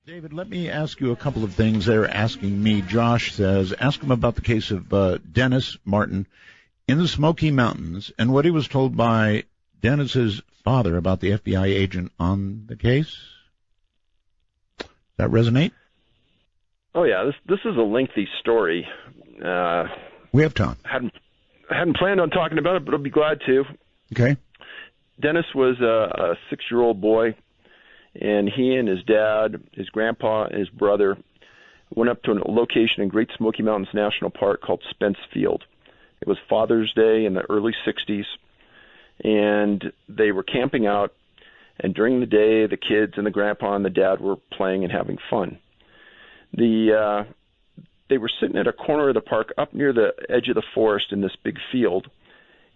David, let me ask you a couple of things they're asking me. Josh says, ask him about the case of Dennis Martin in the Smoky Mountains and what he was told by Dennis's father about the FBI agent on the case. Does that resonate? Oh, yeah. This is a lengthy story. We have time. Hadn't planned on talking about it, but I'll be glad to. Okay. Dennis was a 6-year-old boy, and he and his dad, his grandpa, and his brother went up to a location in Great Smoky Mountains National Park called Spence Field. It was Father's Day in the early 60s, and they were camping out, and during the day, the kids and the grandpa and the dad were playing and having fun. They were sitting at a corner of the park up near the edge of the forest in this big field,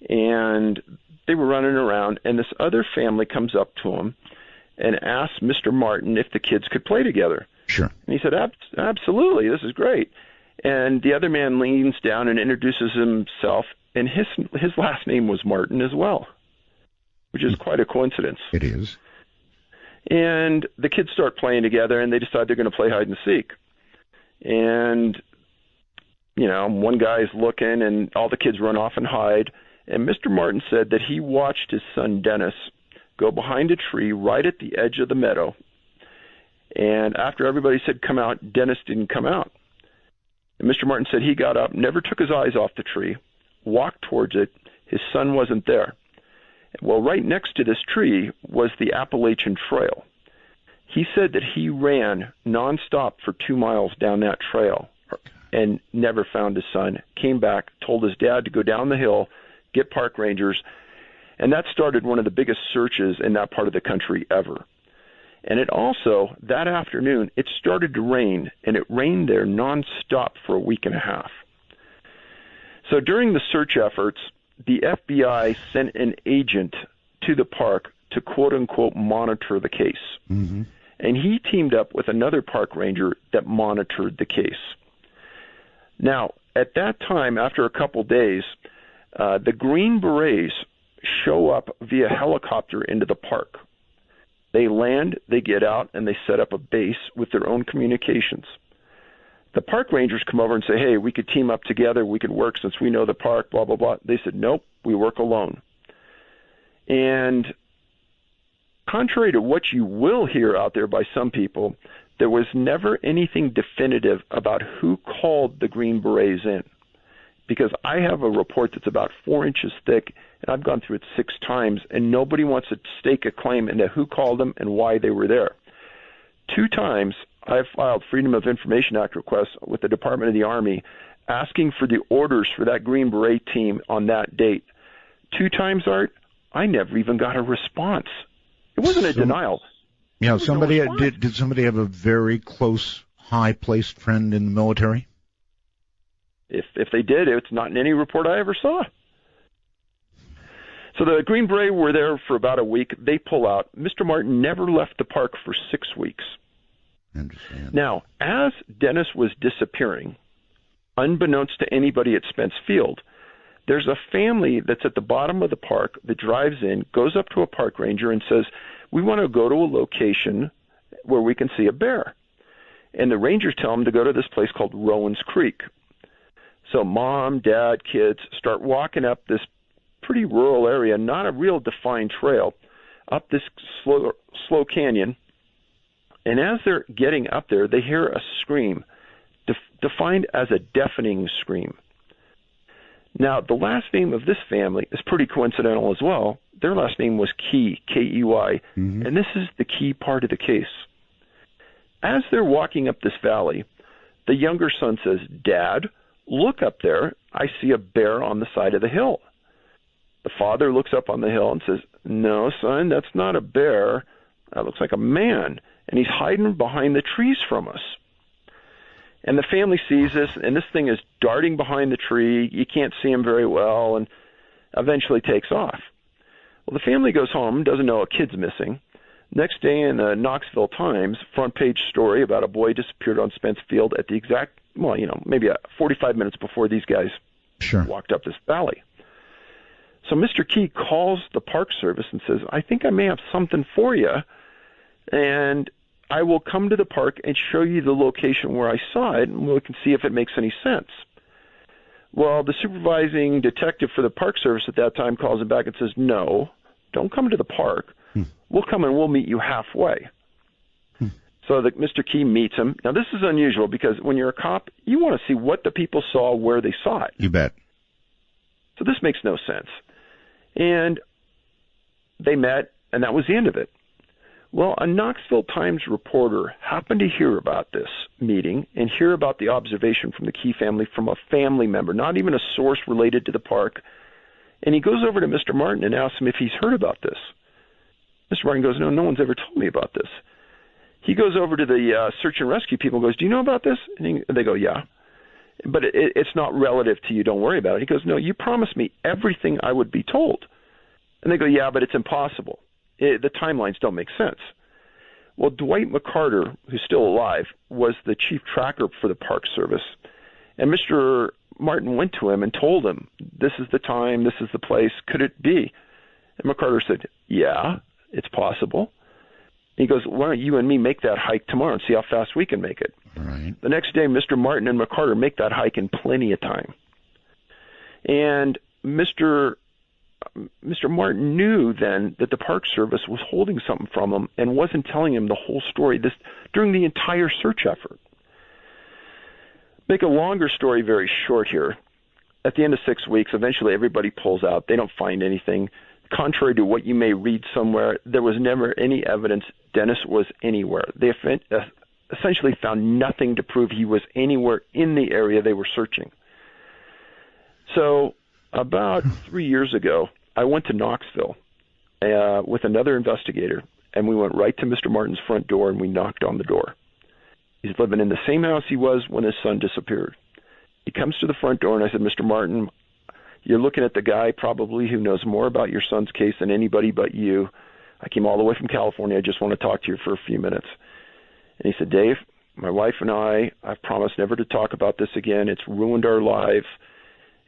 and they were running around, and this other family comes up to them and asks Mr. Martin if the kids could play together. Sure. And he said, absolutely, this is great. And the other man leans down and introduces himself, and his last name was Martin as well, which is quite a coincidence. It is. And the kids start playing together, and they decide they're going to play hide and seek. And, one guy's looking, and all the kids run off and hide. And Mr. Martin said that he watched his son Dennis go behind a tree right at the edge of the meadow. And after everybody said come out, Dennis didn't come out. And Mr. Martin said he got up, never took his eyes off the tree, walked towards it. His son wasn't there. Well, right next to this tree was the Appalachian Trail. He said that he ran nonstop for 2 miles down that trail and never found his son, came back, told his dad to go down the hill, get park rangers, and that started one of the biggest searches in that part of the country ever. And it also, that afternoon, it started to rain, and it rained there nonstop for a week and a half. So during the search efforts, the FBI sent an agent to the park to quote-unquote monitor the case. Mm-hmm. And he teamed up with another park ranger that monitored the case. Now, at that time, after a couple days, the Green Berets show up via helicopter into the park. They land, they get out, and they set up a base with their own communications. The park rangers come over and say, hey, we could team up together, we could work since we know the park, blah, blah, blah. They said, nope, we work alone. And contrary to what you will hear out there by some people, there was never anything definitive about who called the Green Berets in. Because I have a report that's about 4 inches thick, and I've gone through it 6 times, and nobody wants to stake a claim into who called them and why they were there. 2 times, I've filed Freedom of Information Act requests with the Department of the Army asking for the orders for that Green Beret team on that date. 2 times, Art, I never even got a response. It wasn't a denial. Yeah, somebody did somebody have a very close, high-placed friend in the military? If they did, it's not in any report I ever saw. So the Green Beret were there for about a week. They pull out. Mr. Martin never left the park for 6 weeks. I understand. Now, as Dennis was disappearing, unbeknownst to anybody at Spence Field, there's a family that's at the bottom of the park that drives in, goes up to a park ranger and says, we want to go to a location where we can see a bear. And the rangers tell them to go to this place called Rowan's Creek. So mom, dad, kids start walking up this pretty rural area, not a real defined trail, up this slow canyon. And as they're getting up there, they hear a scream, defined as a deafening scream. Now, the last name of this family is pretty coincidental as well. Their last name was Key, K-E-Y, and this is the key part of the case. As they're walking up this valley, the younger son says, Dad, look up there. I see a bear on the side of the hill. The father looks up on the hill and says, no, son, that's not a bear. That looks like a man, and he's hiding behind the trees from us. And the family sees this, and this thing is darting behind the tree. You can't see him very well, and eventually takes off. Well, the family goes home, doesn't know a kid's missing. Next day in the Knoxville Times, front page story about a boy disappeared on Spence Field at the exact, maybe 45 minutes before these guys walked up this valley. So Mr. Key calls the Park Service and says, I think I may have something for you. And I will come to the park and show you the location where I saw it, and we can see if it makes any sense. Well, the supervising detective for the Park Service at that time calls him back and says, no, don't come to the park. We'll come and we'll meet you halfway. So Mr. Key meets him. Now, this is unusual because when you're a cop, you want to see what the people saw, where they saw it. You bet. So this makes no sense. And they met, and that was the end of it. Well, a Knoxville Times reporter happened to hear about this meeting and hear about the observation from the Key family from a family member, not even a source related to the park. And he goes over to Mr. Martin and asks him if he's heard about this. Mr. Martin goes, no one's ever told me about this. He goes over to the search and rescue people and goes, do you know about this? And they go, yeah. But it's not relative to you. Don't worry about it. He goes, no, you promised me everything I would be told. And they go, yeah, but it's impossible. The timelines don't make sense. Well, Dwight McCarter, who's still alive, was the chief tracker for the Park Service. And Mr. Martin went to him and told him, this is the time, this is the place, could it be? And McCarter said, yeah, it's possible. He goes, why don't you and me make that hike tomorrow and see how fast we can make it? Right. The next day, Mr. Martin and McCarter make that hike in plenty of time. And Mr. Martin knew then that the Park Service was holding something from him and wasn't telling him the whole story during the entire search effort. Make a longer story very short here. At the end of 6 weeks, eventually everybody pulls out. They don't find anything. Contrary to what you may read somewhere, there was never any evidence Dennis was anywhere. They essentially found nothing to prove he was anywhere in the area they were searching. So about 3 years ago, I went to Knoxville with another investigator, and we went right to Mr. Martin's front door, and we knocked on the door. He's living in the same house he was when his son disappeared. He comes to the front door, and I said, Mr. Martin, you're looking at the guy probably who knows more about your son's case than anybody but you. I came all the way from California. I just want to talk to you for a few minutes. And he said, Dave, my wife and I've promised never to talk about this again. It's ruined our lives.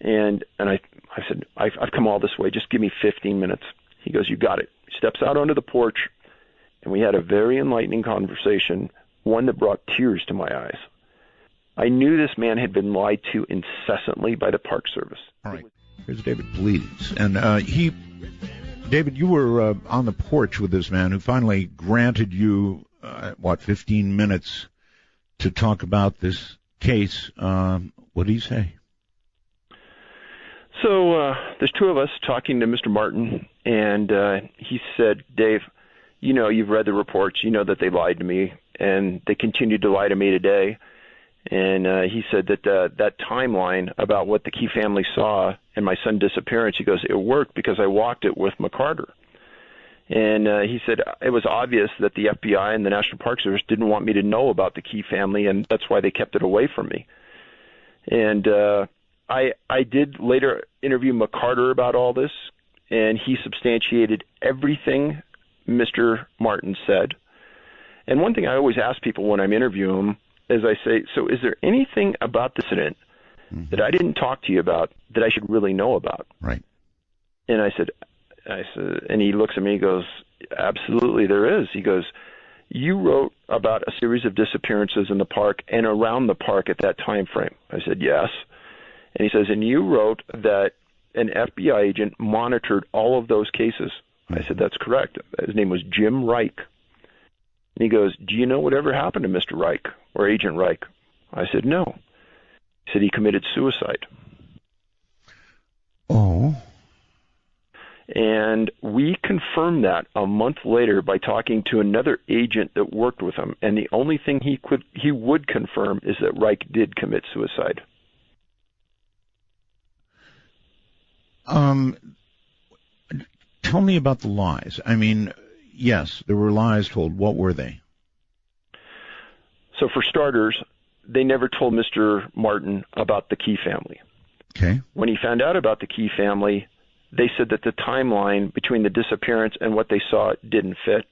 And I said, I've come all this way. Just give me 15 minutes. He goes, you got it. He steps out onto the porch, and we had a very enlightening conversation, one that brought tears to my eyes. I knew this man had been lied to incessantly by the Park Service. All right. Here's David Paulides. And David, you were on the porch with this man who finally granted you, 15 minutes to talk about this case. What did he say? So there's two of us talking to Mr. Martin, and he said, Dave, you know, you've read the reports. You know that they lied to me, and they continued to lie to me today. And he said that that timeline about what the Key family saw and my son disappearance, he goes, it worked because I walked it with McCarter. And he said it was obvious that the FBI and the National Park Service didn't want me to know about the Key family, and that's why they kept it away from me. And I did later interview McCarter about all this, and he substantiated everything Mr. Martin said. And one thing I always ask people when I'm interviewing them is I say, so is there anything about this incident that I didn't talk to you about that I should really know about? Right. And I said, and he looks at me, he goes, absolutely there is. He goes, you wrote about a series of disappearances in the park and around the park at that time frame. I said, yes. And he says, and you wrote that an FBI agent monitored all of those cases. I said, that's correct. His name was Jim Reich. And he goes, do you know whatever happened to Mr. Reich or Agent Reich? I said, no. He said he committed suicide. Oh. And we confirmed that a month later by talking to another agent that worked with him. And the only thing he would confirm is that Reich did commit suicide. Tell me about the lies. I mean, yes, there were lies told. What were they? So for starters, they never told Mr. Martin about the Key family. Okay. When he found out about the Key family, they said that the timeline between the disappearance and what they saw didn't fit.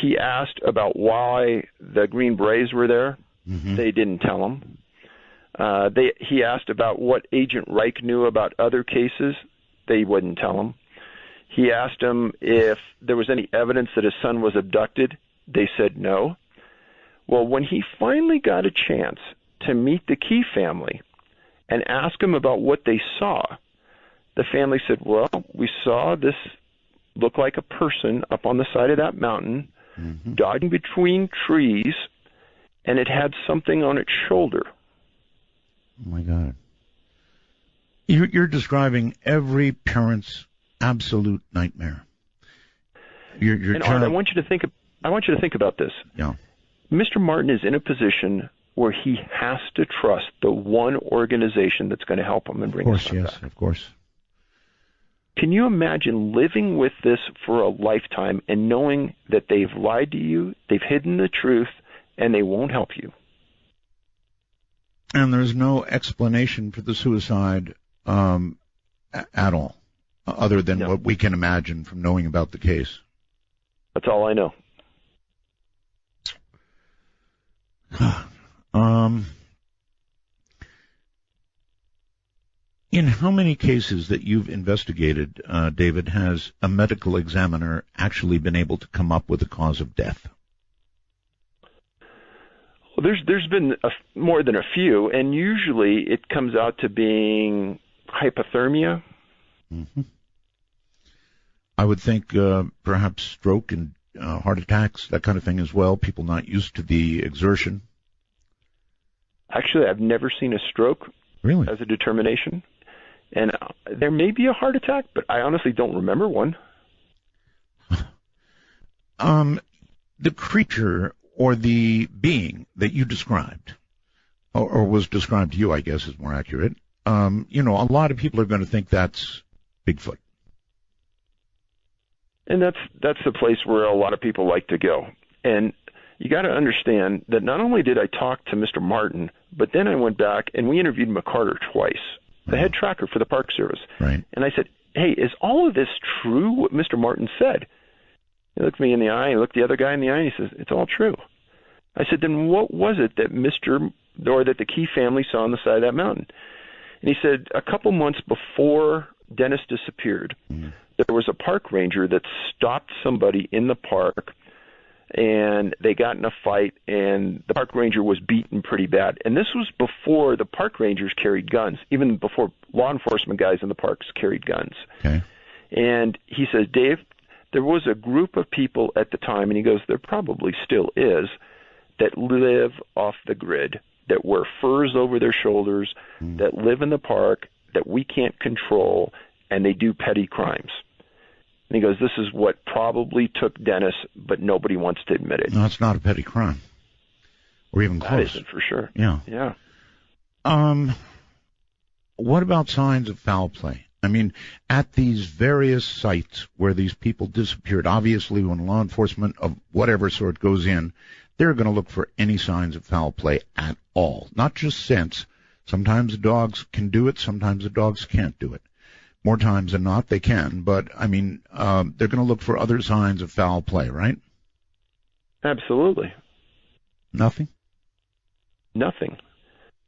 He asked about why the Green Berets were there. Mm-hmm. They didn't tell him. He asked about what Agent Reich knew about other cases. They wouldn't tell him. He asked him if there was any evidence that his son was abducted. They said no. Well, when he finally got a chance to meet the Key family and ask them about what they saw, the family said, well, we saw this look like a person up on the side of that mountain, dodging between trees, and it had something on its shoulder. Oh, my God. You're describing every parent's absolute nightmare. And Art, I want you to think about this. Yeah. Mr. Martin is in a position where he has to trust the one organization that's going to help him and bring his son back. Of course. Can you imagine living with this for a lifetime and knowing that they've lied to you, they've hidden the truth, and they won't help you? And there's no explanation for the suicide at all, other than what we can imagine from knowing about the case. That's all I know. In how many cases that you've investigated, David, has a medical examiner actually been able to come up with a cause of death? Well, there's been more than a few, and usually it comes out to being hypothermia. Mm-hmm. I would think perhaps stroke and heart attacks, that kind of thing as well, people not used to the exertion. Actually, I've never seen a stroke as a determination. And there may be a heart attack, but I honestly don't remember one. The creature or the being that you described, or was described to you, I guess is more accurate, a lot of people are going to think that's Bigfoot. And that's the place where a lot of people like to go. And you got to understand that not only did I talk to Mr. Martin, but then I went back and we interviewed McCarter twice, the head tracker for the Park Service. Right. And I said, hey, is all of this true, what Mr. Martin said? He looked me in the eye, he looked the other guy in the eye, and he says, it's all true. I said, then what was it that that the Key family saw on the side of that mountain? And he said, a couple months before Dennis disappeared, there was a park ranger that stopped somebody in the park, and they got in a fight, and the park ranger was beaten pretty bad. And this was before the park rangers carried guns, even before law enforcement guys in the parks carried guns. Okay. And he says, Dave, there was a group of people at the time, and he goes, there probably still is, that live off the grid, that wear furs over their shoulders, that live in the park, that we can't control, and they do petty crimes. And he goes, this is what probably took Dennis, but nobody wants to admit it. No, it's not a petty crime. Or even close. That isn't for sure. Yeah. Yeah. What about signs of foul play? I mean, at these various sites where these people disappeared, obviously when law enforcement of whatever sort goes in, they're going to look for any signs of foul play at all. Not just scents. Sometimes the dogs can do it, sometimes the dogs can't do it. More times than not, they can. But, I mean, they're going to look for other signs of foul play, right? Absolutely. Nothing? Nothing.